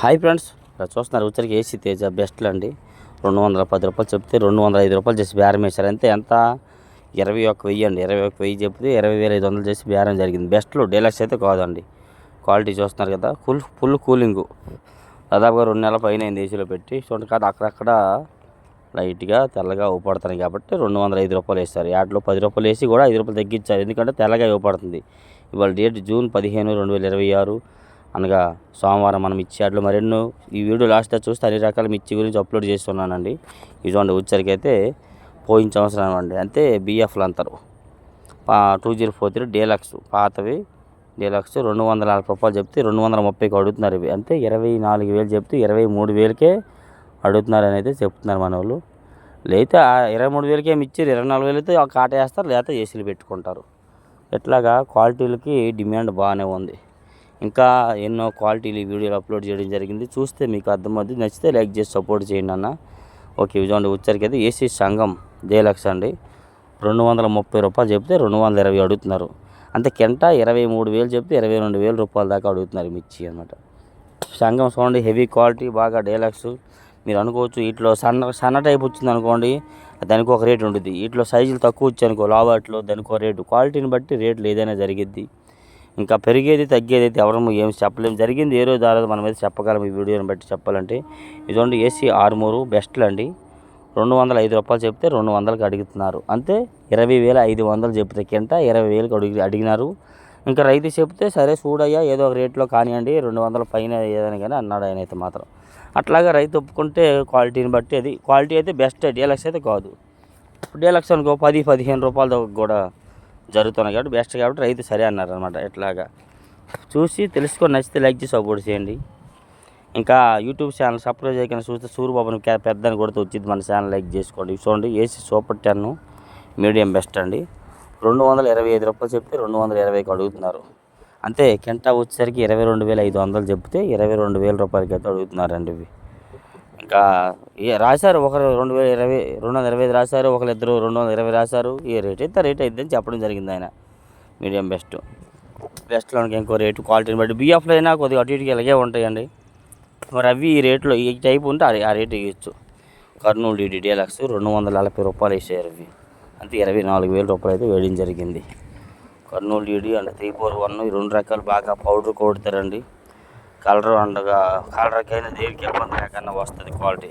Hi friends, ఇక్కడ చూస్తున్నారు ఉచ్చరికి AC Teja బెస్ట్లు అండి. 210 రూపాయలు చెప్తే 205 రూపాయలు చేసి బేరం వేశారు. అంతే ఎంత 21,000 అండి. 21,000 చెప్తే 20,500 చేసి బేరం జరిగింది. బెస్ట్లు డీలక్స్ అయితే కాదండి. క్వాలిటీ చూస్తున్నారు కదా, ఫుల్ కూలింగు. దాదాపుగా 2 నెలల పైన అయింది ఏసీలో పెట్టి. చూడండి కాదు, అక్కడక్కడ లైట్గా తెల్లగా ఊపడుతున్నాయి కాబట్టి 205 రూపాయలు వేస్తారు. యాడ్లో 10 రూపాయలు వేసి కూడా 5 రూపాయలు తగ్గించారు, ఎందుకంటే తెల్లగా ఊపడుతుంది. ఇవాళ డేట్ జూన్ 15, 2026 అనగా సోమవారం. మనం మిర్చి యాడ్లు మరెన్నో ఈ వీడియో లాస్ట్లో చూస్తే అన్ని రకాల మిర్చి గురించి అప్లోడ్ చేస్తున్నానండి. ఇటువంటి ఉచ్చరికి అయితే పోయిన సంవత్సరం అండి, అంతే బిఎఫ్లు అంటారు. 2043 డీలక్స్ పాతవి డీలక్స్ 240 రూపాయలు చెప్తే 230కి అడుగుతున్నారు. ఇవి అంతే 24,000 చెప్తే 23,000కే అడుగుతున్నారు అని అయితే చెప్తున్నారు మన వాళ్ళు. లేకపోతే 23,000కే మిర్చి 24,000 అయితే కాట వేస్తారు, లేకపోతే ఏసీలు పెట్టుకుంటారు. ఇట్లాగా క్వాలిటీలకి డిమాండ్ బాగానే ఉంది. ఇంకా ఎన్నో క్వాలిటీలు ఈ వీడియోలు అప్లోడ్ చేయడం జరిగింది. చూస్తే మీకు అర్థమవుతుంది. నచ్చితే లైక్ చేసి సపోర్ట్ చేయండి అన్న. ఓకే, విజయవాడ ఉచ్చరికి అయితే ఏసీ సంఘం డీలక్స్ అండి. 230 రూపాయలు చెప్తే 220 అడుగుతున్నారు. అంతే కెంట 23,000 చెప్తే 22,000 రూపాయల దాకా అడుగుతున్నారు మిర్చి అనమాట. సంఘం చూడండి, హెవీ క్వాలిటీ బాగా డీలక్స్. మీరు అనుకోవచ్చు వీటిలో సన్న టైప్ వచ్చింది అనుకోండి, దానికి ఒక రేటు ఉంటుంది. వీటిలో సైజులు తక్కువ వచ్చాయి అనుకో, లావాట్లో దానికి ఒక రేటు. క్వాలిటీని బట్టి రేట్లు ఏదైనా జరిగిద్ది. ఇంకా పెరిగేది తగ్గేది అయితే ఎవరము ఏమి చెప్పలేము. జరిగింది ఏ రోజు రాలేదు, మనం అయితే చెప్పగలం ఈ వీడియోని బట్టి చెప్పాలంటే. ఇదిగోండి ఏసీ ఆర్మూరు బెస్ట్లు అండి. 205 రూపాయలు చెప్తే 200కి అడుగుతున్నారు. అంతే 20,500 చెప్తే కింద 20,000కి అడిగినారు. ఇంకా రైతు చెప్తే సరే చూడయ్యా ఏదో ఒక రేట్లో కానివ్వండి 200 పైన ఏదైనా కానీ అన్నాడు ఆయన అయితే మాత్రం. అట్లాగా రైతు ఒప్పుకుంటే క్వాలిటీని బట్టి అది క్వాలిటీ అయితే బెస్ట్, డీలక్స్ అయితే కాదు. డీలక్స్ అనుకో 10-15 రూపాయల దాకా కూడా జరుగుతున్నాయి కాబట్టి బెస్ట్, కాబట్టి రైతు సరే అన్నారు అనమాట. ఇట్లాగా చూసి తెలుసుకొని నచ్చితే లైక్ చేసి సపోర్ట్ చేయండి. ఇంకా యూట్యూబ్ ఛానల్ సబ్స్క్రైబ్ చేయకుండా చూస్తే సూర్యబాబుని పెద్దని కొడితే వచ్చింది మన ఛానల్. లైక్ చేసుకోండి. చూడండి ఏసీ సూపర్ 10 మీడియం బెస్ట్ అండి. 225 రూపాయలు చెప్తే 220కి అడుగుతున్నారు. అంతే కింటా వచ్చేసరికి 22,500 చెప్తే 22,000 రూపాయలకి అయితే అడుగుతున్నారండి ఇవి. ఇంకా రాశారు, ఒకరు 225 రాశారు, ఒకరిద్దరు 220 రాశారు. ఏ రేట్ అయితే రేట్ అయిద్దని చెప్పడం జరిగింది ఆయన. మీడియం బెస్ట్లోనికి ఇంకో రేటు క్వాలిటీని బట్టి. బిఎఫ్లో అయినా కొద్దిగా అటు ఇటుకి ఇలాగే ఉంటాయండి. మరి అవి ఈ రేట్లో ఈ టైప్ ఉంటే ఆ రేటు ఇవ్వచ్చు. కర్నూలు డీడీ డీలక్స్ 240 రూపాయలు వేసారు ఇవి. అంతే 24,000 రూపాయలు అయితే వేయడం జరిగింది. కర్నూలు డీడీ అండ్ 341 ఈ 2 రకాలు బాగా పౌడర్ కొడతారండి. కలర్ అండగా కలర్కైనా దేనికి ఇబ్బంది లేకుండా వస్తుంది క్వాలిటీ.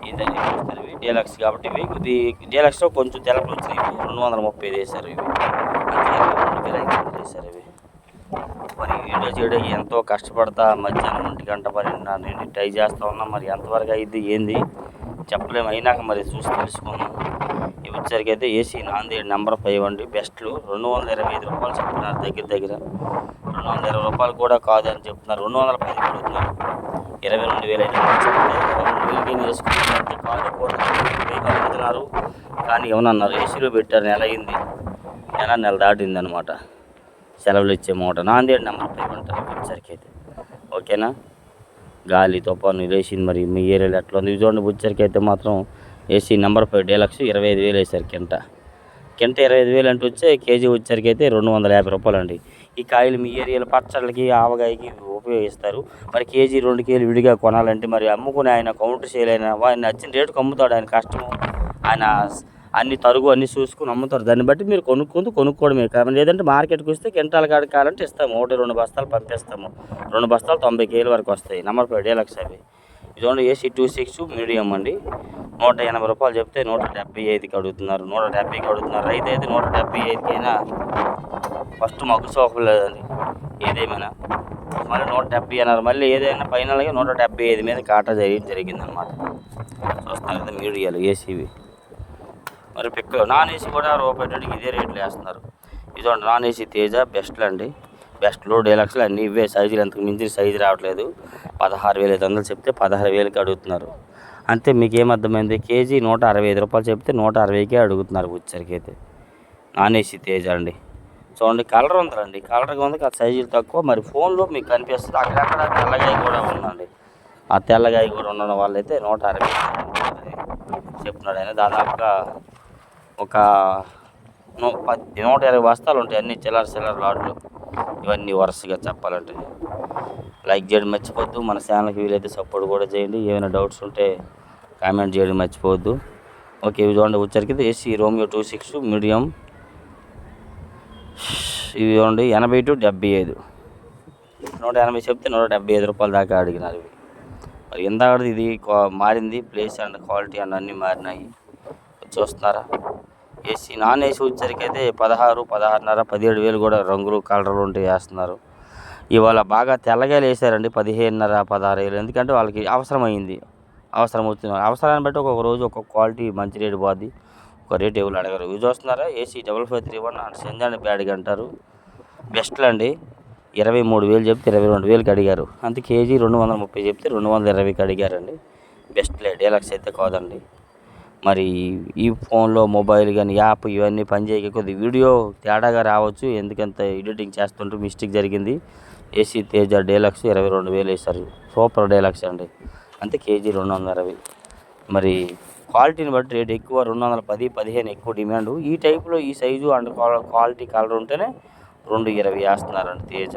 ఇదని వస్తుంది డీలక్స్ కాబట్టి ఇవి ఇది డీలక్స్లో కొంచెం తెలకలు వచ్చినాయి. 235 వేశారు ఇవి. అంతే 22,500 వేశారు ఇవి. మరి వీడియో చేయడం ఎంతో కష్టపడతా మధ్యాహ్నం 1 గంట 12 ట్రై చేస్తూ ఉన్నాం. మరి ఎంతవరకు అయింది ఏంది చెప్పలేము. అయినాక మరి చూసి తెలుసుకున్నాం. ఇవి వచ్చరికి అయితే ఏసీ నాందేడ్ నెంబర్ 5 అండి. బెస్ట్లు 225 రూపాయలు చెప్తున్నారు. దగ్గర 220 రూపాయలు కూడా కాదు అని చెప్తున్నారు. 210 అడుగుతున్నారు. 22,500 చెప్తే 22,000 వేసుకుంటే కాదు కూడా అడుగుతున్నారు. కానీ ఏమన్నారు, ఏసీలో పెట్టారు. నెల అయింది, నెల దాటింది అనమాట. సెలవులు ఇచ్చే మూట నాందేడ్ నెంబర్ 5 అంటారు వచ్చరికి అయితే. ఓకేనా, గాలి తుఫాను లేచింది. మరి మీ ఏరియాలో ఎట్లా ఉంది చూడండి. బుచ్చరికి అయితే మాత్రం ఏసీ నెంబర్ 5 డీలక్స్ 25,000 వేశారు. కింట 25,000 అంటే వచ్చే కేజీ వచ్చరికి అయితే 250 రూపాయలు అండి. ఈ కాయలు మీ ఏరియాలో పచ్చళ్ళకి ఆవకాయకి ఉపయోగిస్తారు. మరి కేజీ 2 కేజీలు విడిగా కొనాలంటే మరి అమ్ముకుని ఆయన కౌంటర్ సేల్ అయినా ఆయన నచ్చిన రేటుకు అమ్ముతాడు. ఆయన కష్టము, ఆయన అన్ని తరుగు అన్నీ చూసుకుని అమ్ముతారు. దాన్ని బట్టి మీరు కొనుక్కోవడమే. కానీ లేదంటే మార్కెట్కి వస్తే కింటాల కాడికి కావాలంటే ఇస్తాము. 1-2 బస్తాలు పంపిస్తాము. 2 బస్తాలు 90 కేజీల వరకు వస్తాయి. నెంబర్ 5 డీలక్స్ అవి. ఇదిగోండి ఏసీ 26 మీడియం అండి. 180 రూపాయలు చెప్తే 175కి అడుగుతున్నారు. 170కి అడుగుతున్నారు. రైతు అయితే 175కైనా ఫస్ట్ మగ్గు సోపలేదండి ఏదేమైనా. మళ్ళీ 170 అన్నారు. మళ్ళీ ఏదైనా ఫైనల్గా 175 మీద కాటా జరిగిందనమాట. చూస్తున్నారు కదా మీడియాలు ఏసీవి. మరి నాన్ ఏసీ కూడా రూపాయటికి ఇదే రేట్లు వేస్తున్నారు. ఇదిగోండి నాన్ ఏసీ తేజ బెస్ట్లు అండి. బెస్ట్లు డీలక్స్లు అన్నీ ఇవే. సైజులు ఎంతకు మించి సైజు రావట్లేదు. 16,500 చెప్తే 16,000కి అడుగుతున్నారు. అంతే మీకు ఏమర్థమైంది. కేజీ 165 రూపాయలు చెప్తే 160కే అడుగుతున్నారు వచ్చరికి అయితే. నాన్ ఏసీ తేజ అండి. చూడండి కలర్ ఉందండి, కలర్గా ఉంది. ఆ సైజులు తక్కువ. మరి ఫోన్లో మీకు కనిపిస్తుంది. అక్కడక్కడ తెల్లగాయ కూడా ఉందండి. ఆ తెల్లగాయ కూడా ఉండడం వల్ల అయితే 160 చెప్తున్నాడు ఆయన. దాదాపుగా ఒక 120 బస్తాలు ఉంటాయి. అన్ని చిల్లర లాట్లు ఇవన్నీ వరుసగా చెప్పాలంటే. లైక్ చేయడం మర్చిపోవద్దు. మన ఛానల్కి వీలైతే సపోర్ట్ కూడా చేయండి. ఏమైనా డౌట్స్ ఉంటే కామెంట్ చేయడం మర్చిపోవద్దు. ఓకే, ఇవి చూడండి వచ్చరికి ఏసీ రోమియో 26 మీడియం. ఇవి చూడండి 80 to 75, 180 చెప్తే 175 రూపాయల దాకా అడిగినారు ఇవి. మరి ఇందాక ఇది మారింది, ప్లేస్ అండ్ క్వాలిటీ అండ్ అన్నీ మారినాయి. చూస్తున్నారా? ఏసీ నాన్ ఏసీ వచ్చరికి అయితే 16, 16.5, 17,000 కూడా రంగులు కలర్లు ఉంటే వేస్తున్నారు. ఇవాళ బాగా తెల్లగా వేసారండి 15.5, 16,000. ఎందుకంటే వాళ్ళకి అవసరం వచ్చింది. అవసరాన్ని బట్టి ఒక్కొక్క రోజు ఒక్కొక్క క్వాలిటీ మంచి రేటు పోద్ది, ఒక రేట్ ఎవరు అడగరు. ఇవి చూస్తున్నారా? ఏసీ 5531 అండ్ సెంజాన్ బ్యాడ్గా అంటారు. బెస్ట్లు అండి. 23,000 చెప్తే 22,000కి అడిగారు. అంతే కేజీ 230 చెప్తే 220కి అడిగారండి. బెస్ట్లే, డీలక్స్ అయితే కాదండి. మరి ఈ ఫోన్లో మొబైల్ కానీ యాప్ ఇవన్నీ పనిచేయక కొద్ది వీడియో తేడాగా రావచ్చు, ఎందుకంత ఎడిటింగ్ చేస్తుంటే మిస్టేక్ జరిగింది. ఏసీ తేజ డీలక్స్ 22,000 వేశారు. సూపర్ డీలక్స్ అండి. అంతే కేజీ 220. మరి క్వాలిటీని బట్టి రేట్ ఎక్కువ, 210, 15 ఎక్కువ డిమాండ్. ఈ టైప్లో ఈ సైజు అండ్ క్వాలిటీ కలర్ ఉంటేనే 220 వేస్తున్నారండి తేజ.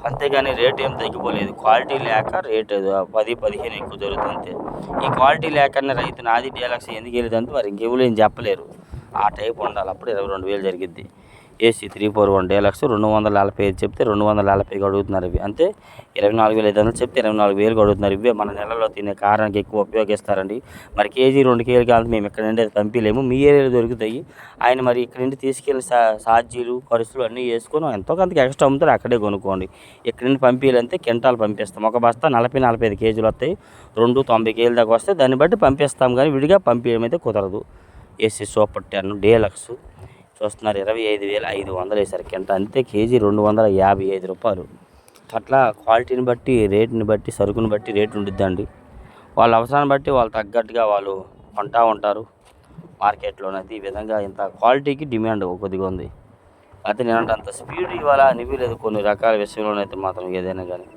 అంతేగాని రేట్ ఏం తగ్గిపోలేదు. క్వాలిటీ లేక రేట్ 10, 15 ఎక్కువ జరుగుతుంది అంతే. ఈ క్వాలిటీ లేకనే రైతు నాది డీలక్స్ ఎందుకు వెళ్ళేదంటే మరి ఇంకెవరు ఏం చెప్పలేరు. ఆ టైప్ ఉండాలి, అప్పుడు 22,000 జరిగిద్ది. ఏసీ 341 డీలక్స్ 245 చెప్తే 240కి అడుగుతున్నారు ఇవి. అంతే 24,500 చెప్తే 24,000కి అడుగుతున్నారు. ఇవే మన నెలలో తినే కారానికి ఎక్కువ ఉపయోగిస్తారండి. మరి కేజీ 2 కేజీలు కాదు, మేము ఇక్కడ నుండి పంపించలేము, మీ ఏరియాలో దొరుకుతాయి. ఆయన మరి ఇక్కడ నుండి తీసుకెళ్ళి ఛార్జీలు ఖర్చులు అన్నీ వేసుకొని ఎంతో కొంతకి ఎక్స్ట్రా అమ్ముతారు, అక్కడే కొనుక్కోండి. ఇక్కడ నుండి పంపించాలంటే కింటాలు పంపిస్తాం. ఒక బస్తా 40-45 కేజీలు వస్తాయి, 90 కేజీల దాకా వస్తాయి. దాన్ని బట్టి పంపిస్తాం, కానీ విడిగా పంపించడం అయితే కుదరదు. ఏసీ సూపర్ 10 డీలక్స్ చూస్తున్నారు 25,500 వేశారు కింట. అంతే కేజీ 255 రూపాయలు. అట్లా క్వాలిటీని బట్టి, రేటుని బట్టి, సరుకుని బట్టి రేటు ఉండిద్దండి. వాళ్ళ అవసరాన్ని బట్టి వాళ్ళు తగ్గట్టుగా వాళ్ళు కొంటూ ఉంటారు మార్కెట్లోనైతే. ఈ విధంగా ఇంత క్వాలిటీకి డిమాండ్ కొద్దిగా ఉంది. అయితే నేనంటే అంత స్పీడ్ ఇవాళ అనిపించలేదు కొన్ని రకాల విషయంలోనైతే మాత్రం. ఏదైనా కానీ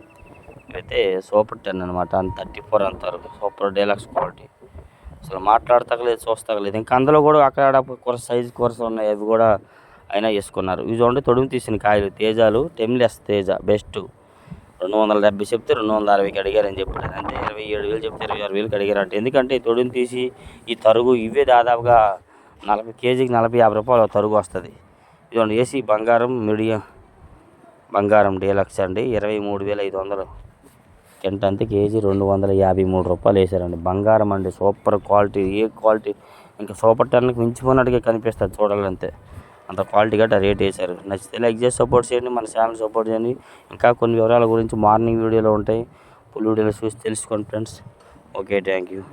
అయితే సూపర్ 10 అనమాట. 34 అంటారు. Super deluxe quality. అసలు మాట్లాడతగలేదు, చూస్తగలేదు. ఇంకా అందులో కూడా అక్కడ సైజు కూరస్ ఉన్నాయి, అవి కూడా అయినా వేసుకున్నారు. ఇవి చూడండి తొడుము తీసిన కాయలు తేజాలు, టెమ్లెస్ తేజ బెస్ట్. 270 చెప్తే 260కి అడిగారని చెప్పాడు. అంటే 27,000 చెప్తే 26,000కి అడిగారంటే. ఎందుకంటే తొడుము తీసి ఈ తరుగు ఇవే దాదాపుగా 40 కేజీకి 40-50 రూపాయలు తరుగు వస్తుంది. ఇదిగోండి ఏసీ మీడియం బంగారం డీలక్స్ అండి 23,500 కింట. అంతే కేజీ 253 రూపాయలు వేశారండి. బంగారం అండి, సూపర్ క్వాలిటీ. ఏ క్వాలిటీ ఇంకా సూపర్ 10కి మించిపోయినట్టుగా కనిపిస్తుంది చూడాలంతే, అంత క్వాలిటీ గట్రా రేట్ వేశారు. నచ్చితే లైక్ చేసి సపోర్ట్ చేయండి, మన ఛానల్ సపోర్ట్ చేయండి. ఇంకా కొన్ని వివరాల గురించి మార్నింగ్ వీడియోలో ఉంటాయి, ఫుల్ వీడియోలో చూసి తెలుసుకోండి ఫ్రెండ్స్. Okay, thank you.